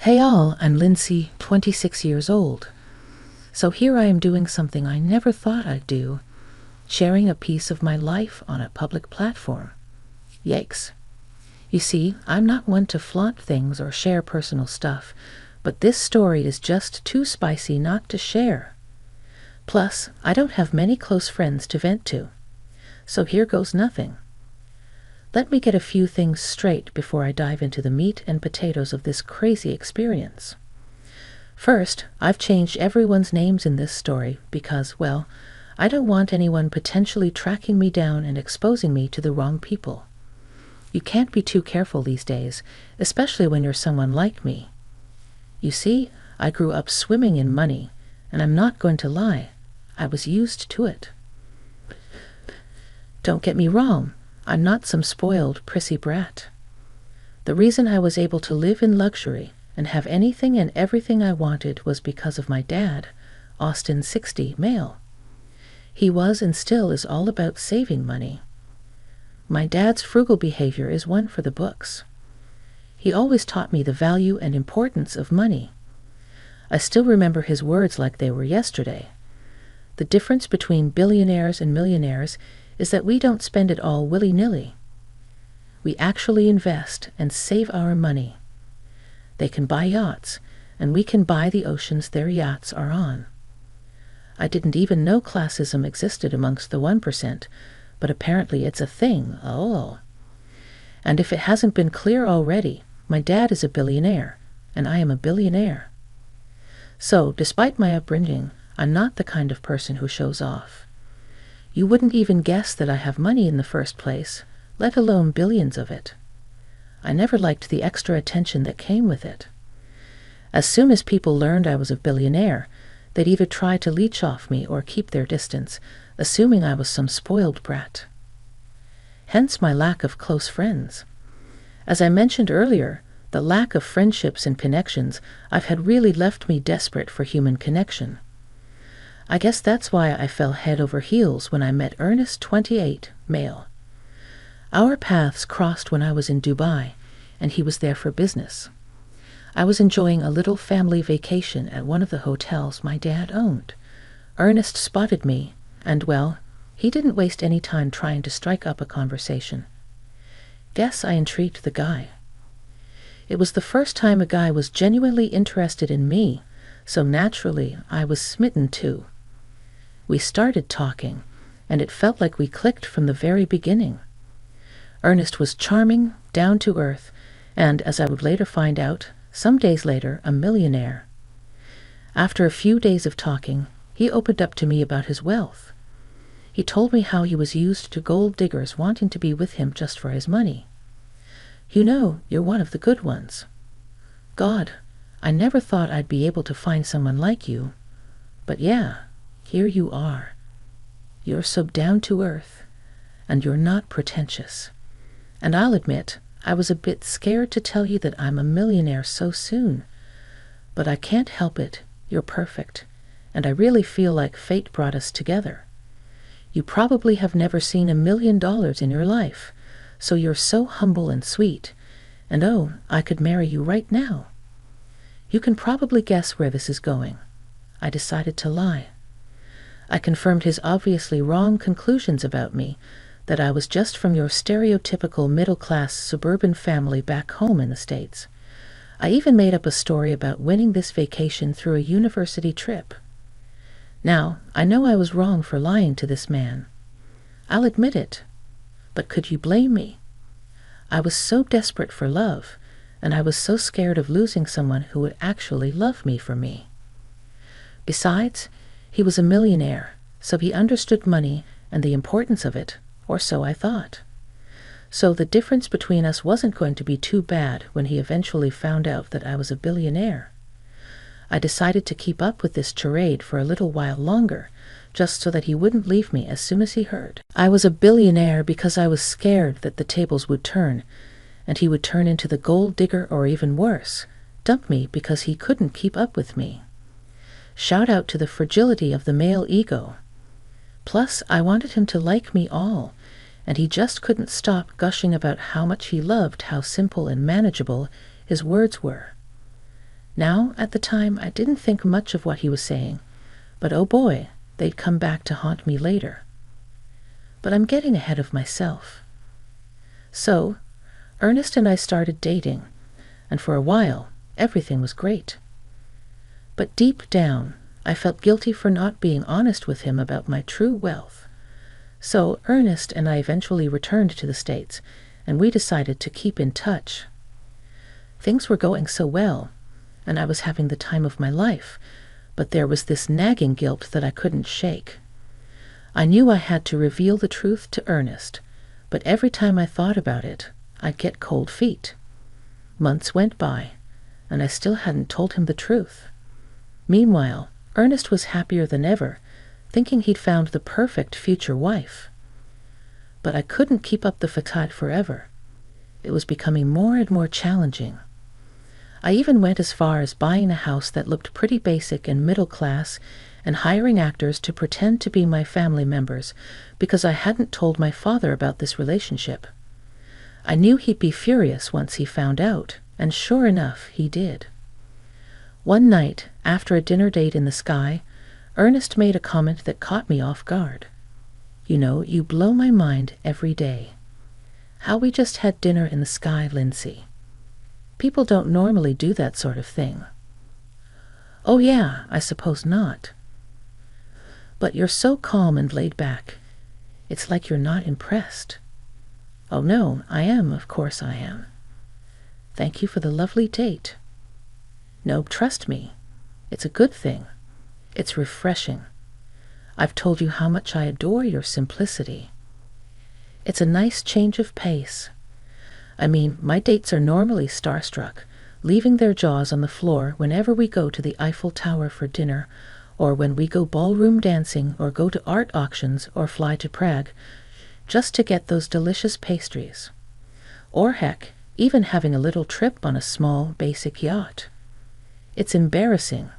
Hey all, I'm Lindsay, 26 years old. So here I am doing something I never thought I'd do, sharing a piece of my life on a public platform. Yikes. You see, I'm not one to flaunt things or share personal stuff, but this story is just too spicy not to share. Plus, I don't have many close friends to vent to. So here goes nothing. Let me get a few things straight before I dive into the meat and potatoes of this crazy experience. First, I've changed everyone's names in this story because, well, I don't want anyone potentially tracking me down and exposing me to the wrong people. You can't be too careful these days, especially when you're someone like me. You see, I grew up swimming in money, and I'm not going to lie, I was used to it. Don't get me wrong, I'm not some spoiled, prissy brat. The reason I was able to live in luxury and have anything and everything I wanted was because of my dad, Austin 60, male. He was and still is all about saving money. My dad's frugal behavior is one for the books. He always taught me the value and importance of money. I still remember his words like they were yesterday. The difference between billionaires and millionaires is that we don't spend it all willy-nilly. We actually invest and save our money. They can buy yachts, and we can buy the oceans their yachts are on. I didn't even know classism existed amongst the 1%, but apparently it's a thing. Oh. And if it hasn't been clear already, my dad is a billionaire, and I am a billionaire. So, despite my upbringing, I'm not the kind of person who shows off. You wouldn't even guess that I have money in the first place, let alone billions of it. I never liked the extra attention that came with it. As soon as people learned I was a billionaire, they'd either try to leech off me or keep their distance, assuming I was some spoiled brat. Hence my lack of close friends. As I mentioned earlier, the lack of friendships and connections I've had really left me desperate for human connection. I guess that's why I fell head over heels when I met Ernest, 28, male. Our paths crossed when I was in Dubai, and he was there for business. I was enjoying a little family vacation at one of the hotels my dad owned. Ernest spotted me, and, well, he didn't waste any time trying to strike up a conversation. Guess I intrigued the guy. It was the first time a guy was genuinely interested in me, so naturally I was smitten too. We started talking, and it felt like we clicked from the very beginning. Ernest was charming, down to earth, and, as I would later find out, some days later, a millionaire. After a few days of talking, he opened up to me about his wealth. He told me how he was used to gold diggers wanting to be with him just for his money. You know, you're one of the good ones. God, I never thought I'd be able to find someone like you. But yeah, here you are. You're so down to earth, and you're not pretentious. And I'll admit, I was a bit scared to tell you that I'm a millionaire so soon. But I can't help it, you're perfect, and I really feel like fate brought us together. You probably have never seen $1 million in your life, so you're so humble and sweet, and oh, I could marry you right now. You can probably guess where this is going. I decided to lie. I confirmed his obviously wrong conclusions about me, that I was just from your stereotypical middle-class suburban family back home in the States. I even made up a story about winning this vacation through a university trip. Now, I know I was wrong for lying to this man. I'll admit it. But could you blame me? I was so desperate for love, and I was so scared of losing someone who would actually love me for me. Besides, he was a millionaire, so he understood money and the importance of it, or so I thought. So the difference between us wasn't going to be too bad when he eventually found out that I was a billionaire. I decided to keep up with this charade for a little while longer, just so that he wouldn't leave me as soon as he heard I was a billionaire because I was scared that the tables would turn, and he would turn into the gold digger or even worse, dump me because he couldn't keep up with me. Shout out to the fragility of the male ego. Plus, I wanted him to like me all, and he just couldn't stop gushing about how much he loved how simple and manageable his words were. Now, at the time, I didn't think much of what he was saying, but oh boy, they'd come back to haunt me later. But I'm getting ahead of myself. So, Ernest and I started dating, and for a while, everything was great. But deep down, I felt guilty for not being honest with him about my true wealth. So Ernest and I eventually returned to the States, and we decided to keep in touch. Things were going so well, and I was having the time of my life, but there was this nagging guilt that I couldn't shake. I knew I had to reveal the truth to Ernest, but every time I thought about it, I'd get cold feet. Months went by, and I still hadn't told him the truth. Meanwhile, Ernest was happier than ever, thinking he'd found the perfect future wife. But I couldn't keep up the facade forever. It was becoming more and more challenging. I even went as far as buying a house that looked pretty basic and middle class and hiring actors to pretend to be my family members because I hadn't told my father about this relationship. I knew he'd be furious once he found out, and sure enough, he did. One night, after a dinner date in the sky, Ernest made a comment that caught me off guard. "You know, you blow my mind every day. How we just had dinner in the sky, Lindsay. People don't normally do that sort of thing." "Oh yeah, I suppose not. But you're so calm and laid back. It's like you're not impressed." "Oh no, I am, of course I am." "Thank you for the lovely date." "No, trust me. It's a good thing. It's refreshing. I've told you how much I adore your simplicity. It's a nice change of pace. I mean, my dates are normally starstruck, leaving their jaws on the floor whenever we go to the Eiffel Tower for dinner, or when we go ballroom dancing or go to art auctions or fly to Prague, just to get those delicious pastries. Or heck, even having a little trip on a small, basic yacht. It's embarrassing.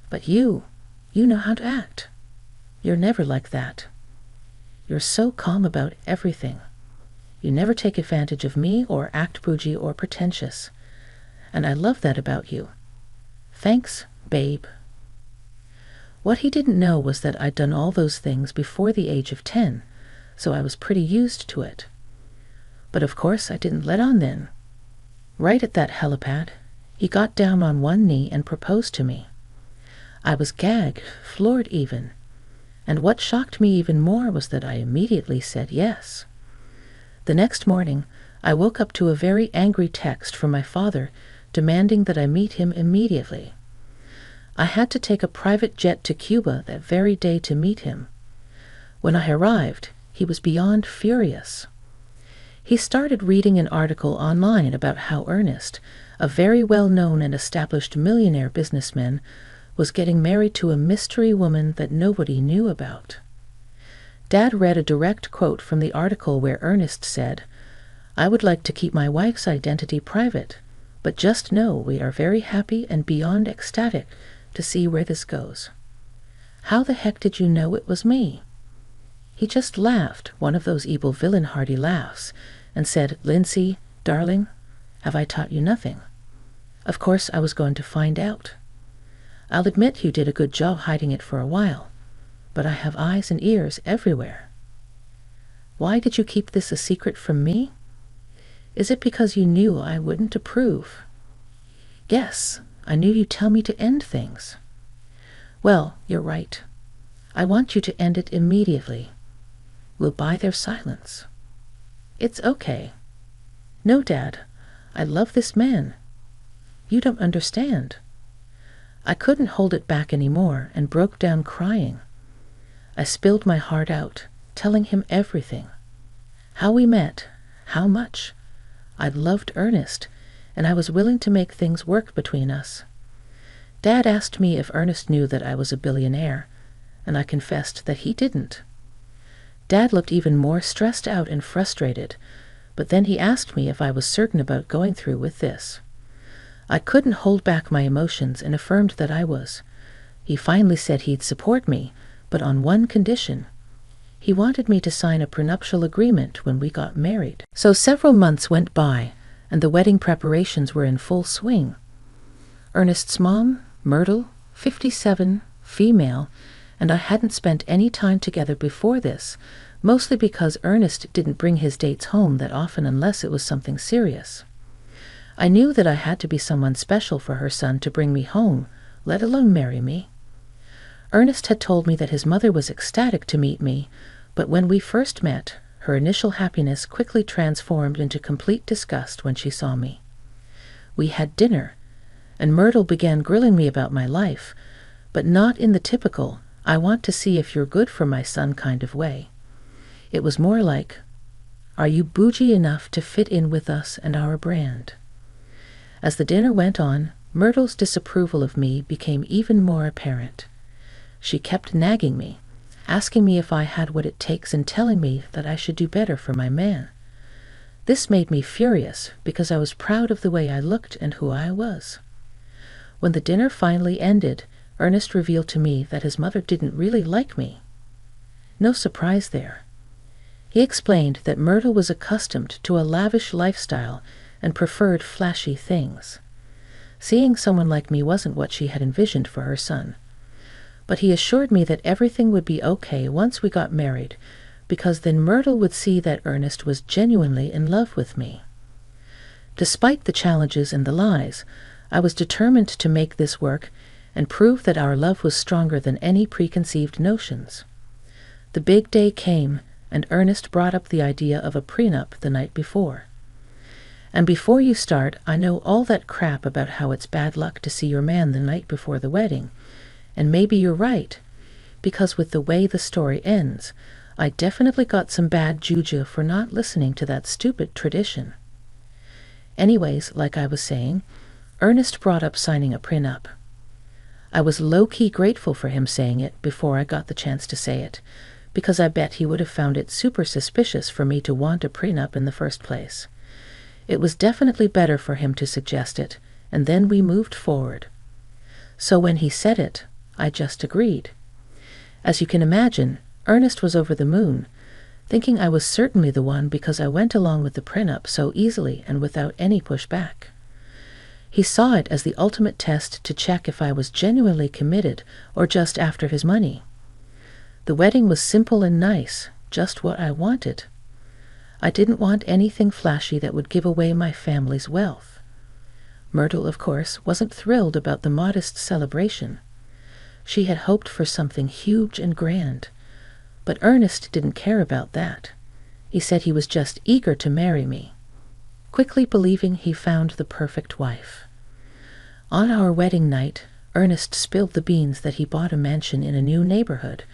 But you know how to act. You're never like that. You're so calm about everything. You never take advantage of me or act bougie or pretentious. And I love that about you. Thanks, babe. What he didn't know was that I'd done all those things before the age of 10, so I was pretty used to it. But of course I didn't let on then. Right at that helipad, he got down on one knee and proposed to me. I was gagged, floored even, and what shocked me even more was that I immediately said yes. The next morning, I woke up to a very angry text from my father demanding that I meet him immediately. I had to take a private jet to Cuba that very day to meet him. When I arrived, he was beyond furious. He started reading an article online about how Ernest, a very well-known and established millionaire businessman, was getting married to a mystery woman that nobody knew about. Dad read a direct quote from the article where Ernest said, "I would like to keep my wife's identity private, but just know we are very happy and beyond ecstatic to see where this goes." "How the heck did you know it was me?" He just laughed, one of those evil villain-hardy laughs, and said, "Lindsay, darling, have I taught you nothing? Of course I was going to find out. I'll admit you did a good job hiding it for a while, but I have eyes and ears everywhere. Why did you keep this a secret from me? Is it because you knew I wouldn't approve?" "Yes, I knew you'd tell me to end things." "Well, you're right. I want you to end it immediately. We'll buy their silence." "It's okay." "No, Dad, I love this man. You don't understand." I couldn't hold it back anymore and broke down crying. I spilled my heart out, telling him everything. How we met, how much. I'd loved Ernest, and I was willing to make things work between us. Dad asked me if Ernest knew that I was a billionaire, and I confessed that he didn't. Dad looked even more stressed out and frustrated, but then he asked me if I was certain about going through with this. I couldn't hold back my emotions and affirmed that I was. He finally said he'd support me, but on one condition. He wanted me to sign a prenuptial agreement when we got married. So several months went by, and the wedding preparations were in full swing. Ernest's mom, Myrtle, 57, female, and I hadn't spent any time together before this, mostly because Ernest didn't bring his dates home that often unless it was something serious. I knew that I had to be someone special for her son to bring me home, let alone marry me. Ernest had told me that his mother was ecstatic to meet me, but when we first met, her initial happiness quickly transformed into complete disgust when she saw me. We had dinner, and Myrtle began grilling me about my life, but not in the typical, I want to see if you're good for my son kind of way. It was more like, are you bougie enough to fit in with us and our brand? As the dinner went on, Myrtle's disapproval of me became even more apparent. She kept nagging me, asking me if I had what it takes and telling me that I should do better for my man. This made me furious because I was proud of the way I looked and who I was. When the dinner finally ended, Ernest revealed to me that his mother didn't really like me. No surprise there. He explained that Myrtle was accustomed to a lavish lifestyle and preferred flashy things. Seeing someone like me wasn't what she had envisioned for her son. But he assured me that everything would be okay once we got married, because then Myrtle would see that Ernest was genuinely in love with me. Despite the challenges and the lies, I was determined to make this work and prove that our love was stronger than any preconceived notions. The big day came, and Ernest brought up the idea of a prenup the night before. And before you start, I know all that crap about how it's bad luck to see your man the night before the wedding, and maybe you're right, because with the way the story ends, I definitely got some bad juju for not listening to that stupid tradition. Anyways, like I was saying, Ernest brought up signing a prenup. I was low-key grateful for him saying it before I got the chance to say it, because I bet he would have found it super suspicious for me to want a prenup in the first place. It was definitely better for him to suggest it, and then we moved forward. So when he said it, I just agreed. As you can imagine, Ernest was over the moon, thinking I was certainly the one because I went along with the prenup so easily and without any pushback. He saw it as the ultimate test to check if I was genuinely committed or just after his money. The wedding was simple and nice, just what I wanted. I didn't want anything flashy that would give away my family's wealth. Myrtle, of course, wasn't thrilled about the modest celebration. She had hoped for something huge and grand, but Ernest didn't care about that. He said he was just eager to marry me, quickly believing he found the perfect wife. On our wedding night, Ernest spilled the beans that he bought a mansion in a new neighborhood,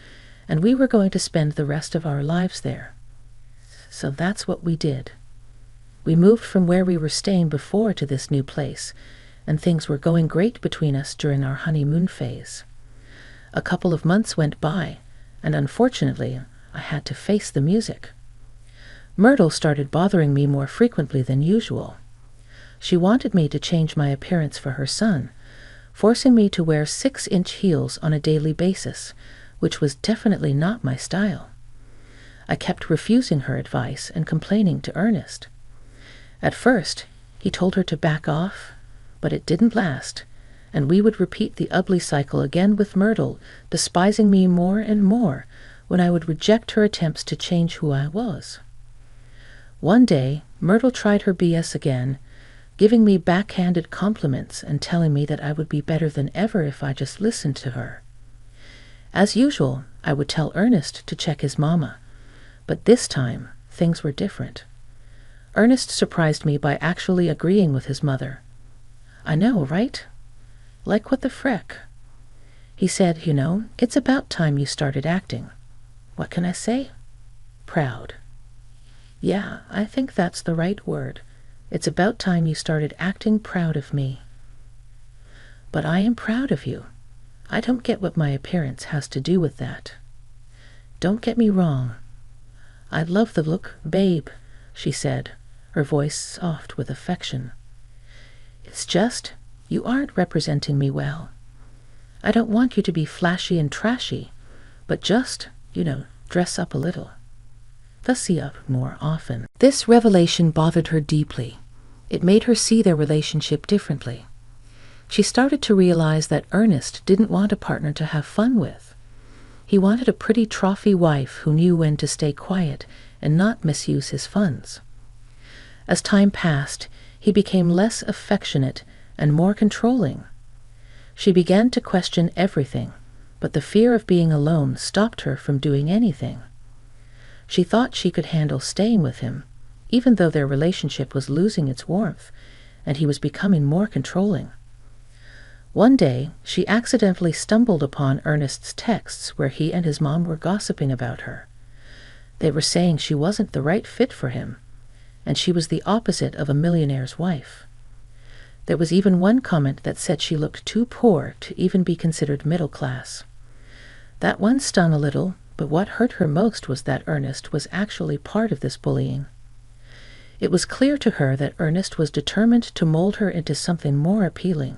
and we were going to spend the rest of our lives there. So that's what we did. We moved from where we were staying before to this new place, and things were going great between us during our honeymoon phase. A couple of months went by, and unfortunately, I had to face the music. Myrtle started bothering me more frequently than usual. She wanted me to change my appearance for her son, forcing me to wear 6-inch heels on a daily basis, which was definitely not my style. I kept refusing her advice and complaining to Ernest. At first, he told her to back off, but it didn't last, and we would repeat the ugly cycle again with Myrtle, despising me more and more when I would reject her attempts to change who I was. One day, Myrtle tried her BS again, giving me backhanded compliments and telling me that I would be better than ever if I just listened to her. As usual, I would tell Ernest to check his mama, but this time, things were different. Ernest surprised me by actually agreeing with his mother. I know, right? Like what the frick? He said, it's about time you started acting. What can I say? Proud. Yeah, I think that's the right word. It's about time you started acting proud of me. But I am proud of you. I don't get what my appearance has to do with that. Don't get me wrong. I love the look, babe, she said, her voice soft with affection. It's just, you aren't representing me well. I don't want you to be flashy and trashy, but just, dress up a little. Fussy up more often. This revelation bothered her deeply. It made her see their relationship differently. She started to realize that Ernest didn't want a partner to have fun with. He wanted a pretty trophy wife who knew when to stay quiet and not misuse his funds. As time passed, he became less affectionate and more controlling. She began to question everything, but the fear of being alone stopped her from doing anything. She thought she could handle staying with him, even though their relationship was losing its warmth, and he was becoming more controlling. One day, she accidentally stumbled upon Ernest's texts where he and his mom were gossiping about her. They were saying she wasn't the right fit for him, and she was the opposite of a millionaire's wife. There was even one comment that said she looked too poor to even be considered middle class. That one stung a little, but what hurt her most was that Ernest was actually part of this bullying. It was clear to her that Ernest was determined to mold her into something more appealing.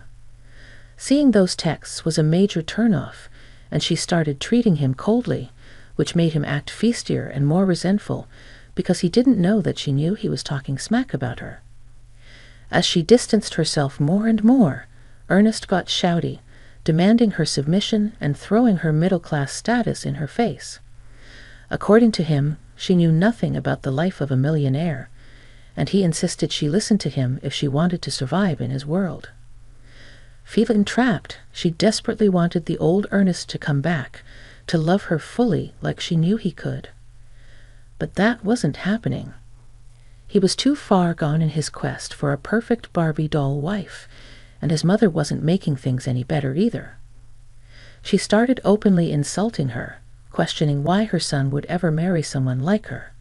Seeing those texts was a major turnoff, and she started treating him coldly, which made him act feastier and more resentful, because he didn't know that she knew he was talking smack about her. As she distanced herself more and more, Ernest got shouty, demanding her submission and throwing her middle-class status in her face. According to him, she knew nothing about the life of a millionaire, and he insisted she listen to him if she wanted to survive in his world. Feeling trapped, she desperately wanted the old Ernest to come back, to love her fully like she knew he could. But that wasn't happening. He was too far gone in his quest for a perfect Barbie doll wife, and his mother wasn't making things any better either. She started openly insulting her, questioning why her son would ever marry someone like her.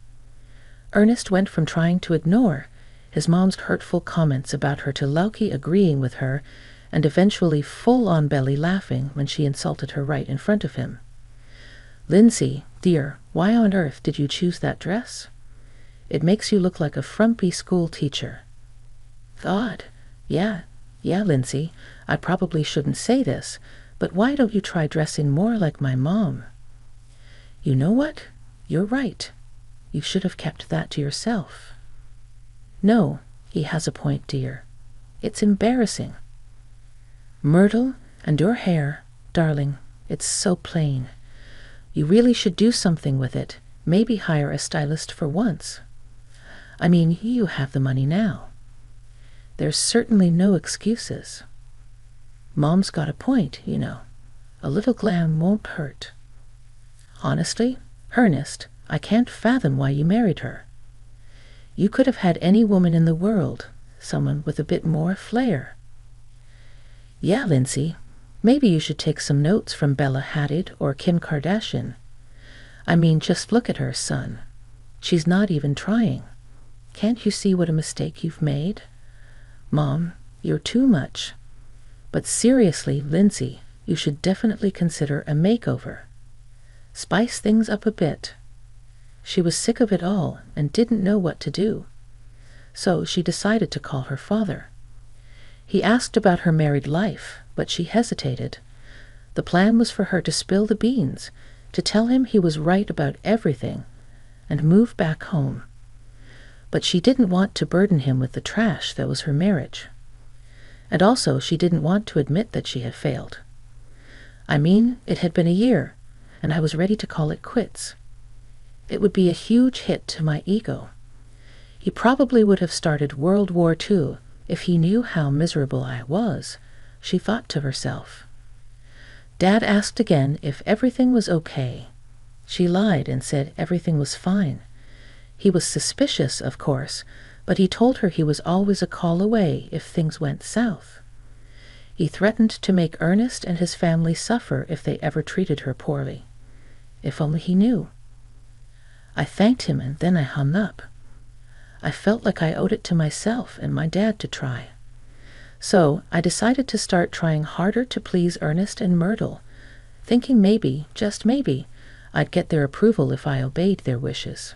Ernest went from trying to ignore his mom's hurtful comments about her to low-key agreeing with her and eventually full-on belly laughing when she insulted her right in front of him. "Lindsay, dear, why on earth did you choose that dress? It makes you look like a frumpy school teacher." "God, yeah, Lindsay, I probably shouldn't say this, but why don't you try dressing more like my mom?" "You know what? You're right. You should have kept that to yourself." "No, he has a point, dear. It's embarrassing." "Myrtle, and your hair, darling, it's so plain. You really should do something with it, maybe hire a stylist for once. I mean, you have the money now. There's certainly no excuses. Mom's got a point, you know. A little glam won't hurt. Honestly, Ernest, I can't fathom why you married her. You could have had any woman in the world, someone with a bit more flair." "Yeah, Lindsay, maybe you should take some notes from Bella Hadid or Kim Kardashian. I mean, just look at her, son. She's not even trying. Can't you see what a mistake you've made? Mom, you're too much. But seriously, Lindsay, you should definitely consider a makeover. Spice things up a bit." She was sick of it all and didn't know what to do. So she decided to call her father. He asked about her married life, but she hesitated. The plan was for her to spill the beans, to tell him he was right about everything, and move back home. But she didn't want to burden him with the trash that was her marriage. And also she didn't want to admit that she had failed. I mean, it had been a year, and I was ready to call it quits. It would be a huge hit to my ego. He probably would have started World War II if he knew how miserable I was, she thought to herself. Dad asked again if everything was okay. She lied and said everything was fine. He was suspicious, of course, but he told her he was always a call away if things went south. He threatened to make Ernest and his family suffer if they ever treated her poorly. If only he knew. I thanked him and then I hung up. I felt like I owed it to myself and my dad to try. So I decided to start trying harder to please Ernest and Myrtle, thinking maybe, just maybe, I'd get their approval if I obeyed their wishes.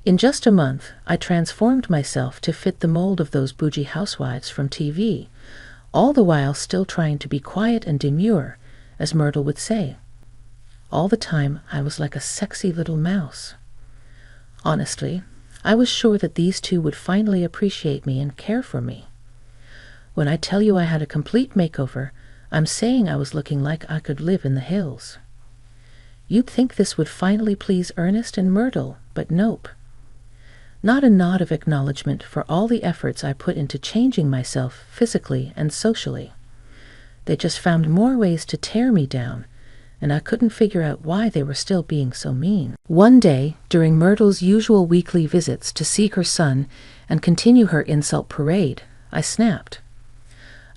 In just a month, I transformed myself to fit the mold of those bougie housewives from TV, all the while still trying to be quiet and demure, as Myrtle would say. All the time, I was like a sexy little mouse. Honestly, I was sure that these two would finally appreciate me and care for me. When I tell you I had a complete makeover, I'm saying I was looking like I could live in the hills. You'd think this would finally please Ernest and Myrtle, but nope. Not a nod of acknowledgement for all the efforts I put into changing myself physically and socially. They just found more ways to tear me down, and I couldn't figure out why they were still being so mean. One day, during Myrtle's usual weekly visits to see her son and continue her insult parade, I snapped.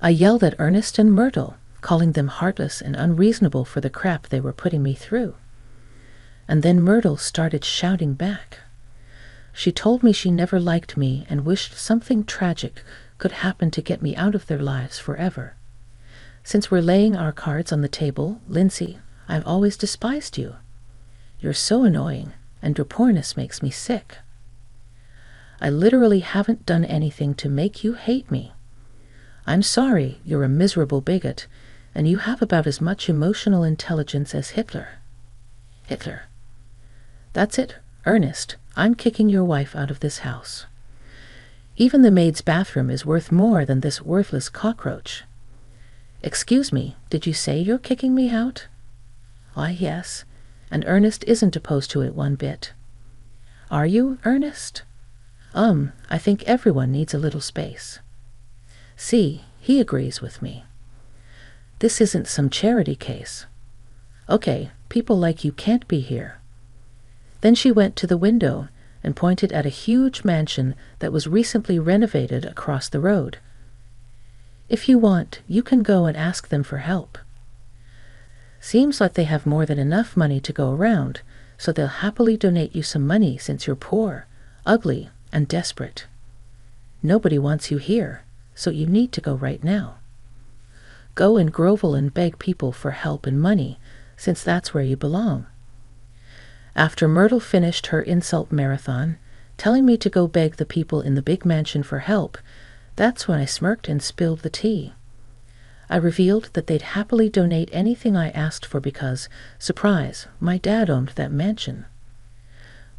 I yelled at Ernest and Myrtle, calling them heartless and unreasonable for the crap they were putting me through. And then Myrtle started shouting back. She told me she never liked me and wished something tragic could happen to get me out of their lives forever. Since we're laying our cards on the table, Lindsay, I've always despised you. You're so annoying, and your poorness makes me sick. I literally haven't done anything to make you hate me. I'm sorry you're a miserable bigot, and you have about as much emotional intelligence as Hitler. Hitler. That's it, Ernest. I'm kicking your wife out of this house. Even the maid's bathroom is worth more than this worthless cockroach. Excuse me, did you say you're kicking me out? Why, yes, and Ernest isn't opposed to it one bit. Are you, Ernest? I think everyone needs a little space. See, he agrees with me. This isn't some charity case. Okay, people like you can't be here. Then she went to the window and pointed at a huge mansion that was recently renovated across the road. If you want, you can go and ask them for help. Seems like they have more than enough money to go around, so they'll happily donate you some money since you're poor, ugly, and desperate. Nobody wants you here, so you need to go right now. Go and grovel and beg people for help and money, since that's where you belong. After Myrtle finished her insult marathon, telling me to go beg the people in the big mansion for help, that's when I smirked and spilled the tea. I revealed that they'd happily donate anything I asked for because, surprise, my dad owned that mansion.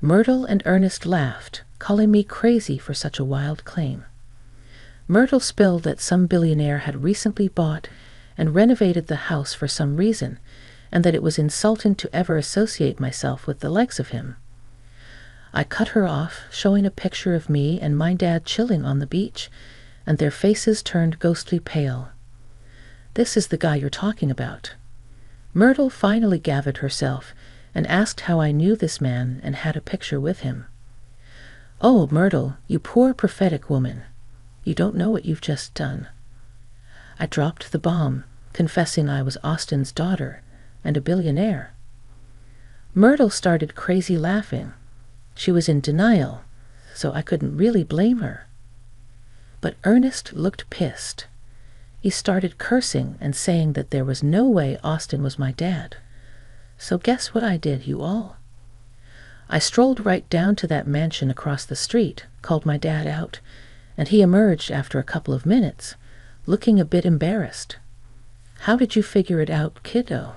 Myrtle and Ernest laughed, calling me crazy for such a wild claim. Myrtle spilled that some billionaire had recently bought and renovated the house for some reason, and that it was insulting to ever associate myself with the likes of him. I cut her off, showing a picture of me and my dad chilling on the beach, and their faces turned ghostly pale. This is the guy you're talking about. Myrtle finally gathered herself and asked how I knew this man and had a picture with him. Oh, Myrtle, you poor prophetic woman. You don't know what you've just done. I dropped the bomb, confessing I was Austin's daughter and a billionaire. Myrtle started crazy laughing. She was in denial, so I couldn't really blame her. But Ernest looked pissed. He started cursing and saying that there was no way Austin was my dad. So guess what I did, you all? I strolled right down to that mansion across the street, called my dad out, and he emerged after a couple of minutes, looking a bit embarrassed. How did you figure it out, kiddo?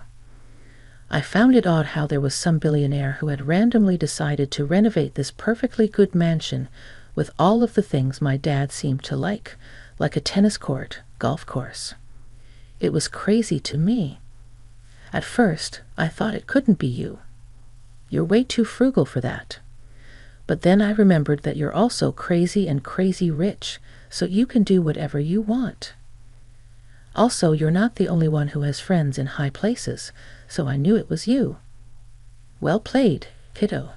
I found it odd how there was some billionaire who had randomly decided to renovate this perfectly good mansion with all of the things my dad seemed to like a tennis court, golf course. It was crazy to me. At first, I thought it couldn't be you. You're way too frugal for that. But then I remembered that you're also crazy and crazy rich, so you can do whatever you want. Also, you're not the only one who has friends in high places, so I knew it was you. Well played, kiddo.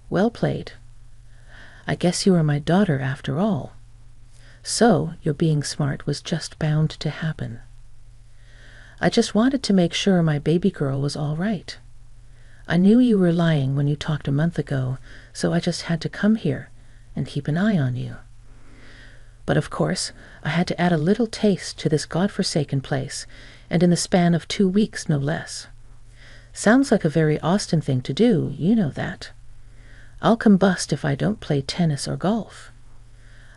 Well played. I guess you are my daughter after all. So, your being smart was just bound to happen. I just wanted to make sure my baby girl was all right. I knew you were lying when you talked a month ago, so I just had to come here and keep an eye on you. But of course, I had to add a little taste to this godforsaken place, and in the span of 2 weeks, no less. Sounds like a very Austin thing to do, you know that. I'll combust if I don't play tennis or golf.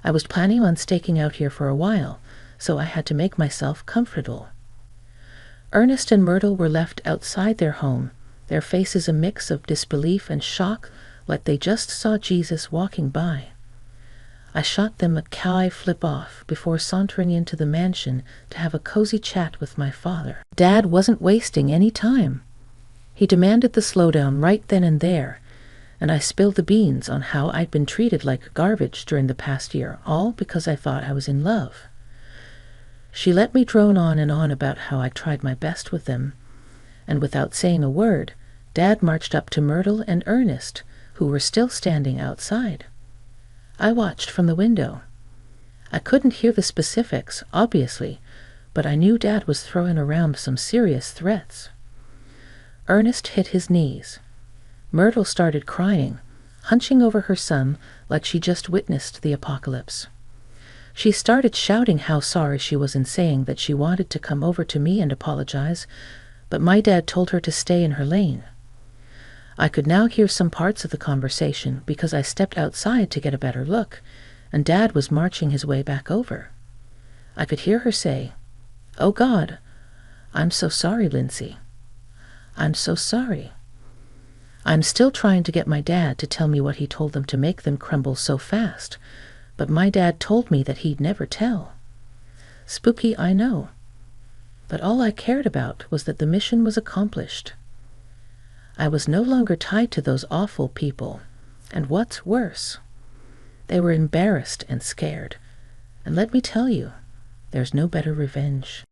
I was planning on staking out here for a while, so I had to make myself comfortable. Ernest and Myrtle were left outside their home, their faces a mix of disbelief and shock, like they just saw Jesus walking by. I shot them a coy flip-off before sauntering into the mansion to have a cozy chat with my father. Dad wasn't wasting any time. He demanded the slowdown right then and there, and I spilled the beans on how I'd been treated like garbage during the past year, all because I thought I was in love. She let me drone on and on about how I tried my best with them, and without saying a word, Dad marched up to Myrtle and Ernest, who were still standing outside. I watched from the window. I couldn't hear the specifics, obviously, but I knew Dad was throwing around some serious threats. Ernest hit his knees. Myrtle started crying, hunching over her son like she just witnessed the apocalypse. She started shouting how sorry she was and saying that she wanted to come over to me and apologize, but my dad told her to stay in her lane. I could now hear some parts of the conversation because I stepped outside to get a better look, and Dad was marching his way back over. I could hear her say, "Oh God, I'm so sorry, Lindsay. I'm so sorry." I'm still trying to get my dad to tell me what he told them to make them crumble so fast, but my dad told me that he'd never tell. Spooky, I know. But all I cared about was that the mission was accomplished. I was no longer tied to those awful people, and what's worse, they were embarrassed and scared. And let me tell you, there's no better revenge.